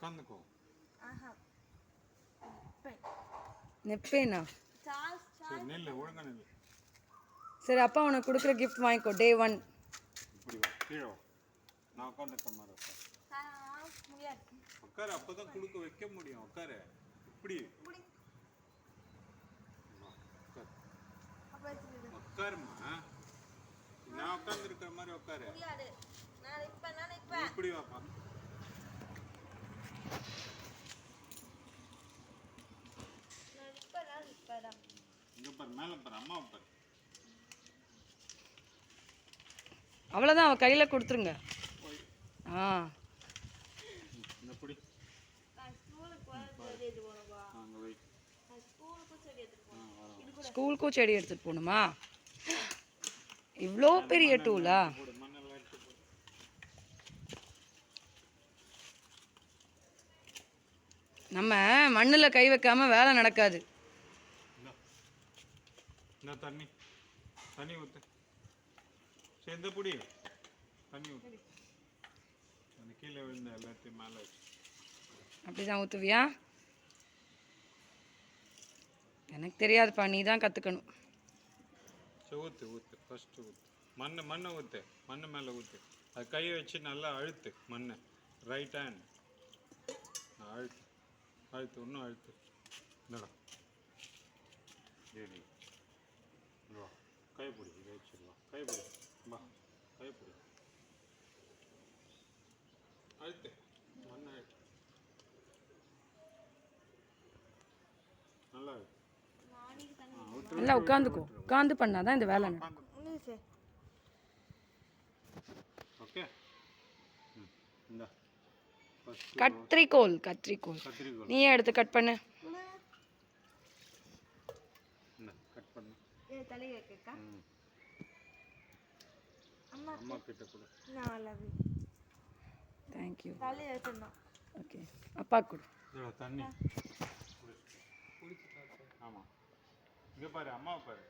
உட்காந்துக்கோ. நெப்பேனா? சரி நெல்லு, ஒழுங்கா நெல்லு. சரி அப்பா உனக்கு கொடுக்குற கிஃப்ட் வாங்கிக்கோ. டே 1. இப்படி வா, கீழே வா. நான் உட்காந்துருக்க மாதிரி உட்காரு. உட்காரு, அப்பதான் கொடுக்க வைக்க முடியும். உட்காரு. இப்படி உட்காருமா. நான் உட்கார்ந்து இருக்கிற மாதிரி உட்காரு. இப்படி வாப்பா. இங்க பாரு, மேல பாரு, அம்மா பாரு. அவ்வளோதான், அவள் கையில் கொடுத்துருங்க. ஆ இந்த பிடி. ஸ்கூலுக்கும் செடி எடுத்துகிட்டு போகணுமா? இவ்வளோ பெரிய டூலா? நம்ம மண்ணில் கை வைக்காம வேலை நடக்காது. தண்ணி தண்ணி ஊத்து. சரி இந்த புடி தண்ணி ஊத்து. அந்த கீழே விழுந்த எல்லாத்தையும் மேலே வச்சு. அப்படிதான் ஊற்றுவியா? எனக்கு தெரியாதுப்பா, நீ தான் கற்றுக்கணும். சரி ஊற்று ஊற்று, ஃபஸ்ட்டு ஊற்று. மண்ணை ஊற்று, மண்ணு மேலே ஊற்று. அது கையை வச்சு நல்லா அழுத்து மண்ணை. ரைட் ஹேண்ட் அழுத்து அழுத்து, இன்னும் அழுத்து. இல்லைடா சரி வா, கை பிடி, இதை வச்சிருவா. கை பிடி, வா கை பிடி. அழுத்து, மண்ணை அழுத்து. நல்லா அழுத்து. நல்லா உட்காந்துக்கோ. உட்காந்து பண்ணாதான் இந்த வேலை நடக்கும். ஓகே. இந்த கத்திரிக்கோல் நீயே எடுத்து கட் பண்ணு. கட் பண்ணு. அம்மா கிட்ட கொடு. தேங்க்யூ. ஓகே, அப்பா கொடு. தண்ணி. ஆமாம், இங்கே பாரு, அம்மா பாரு.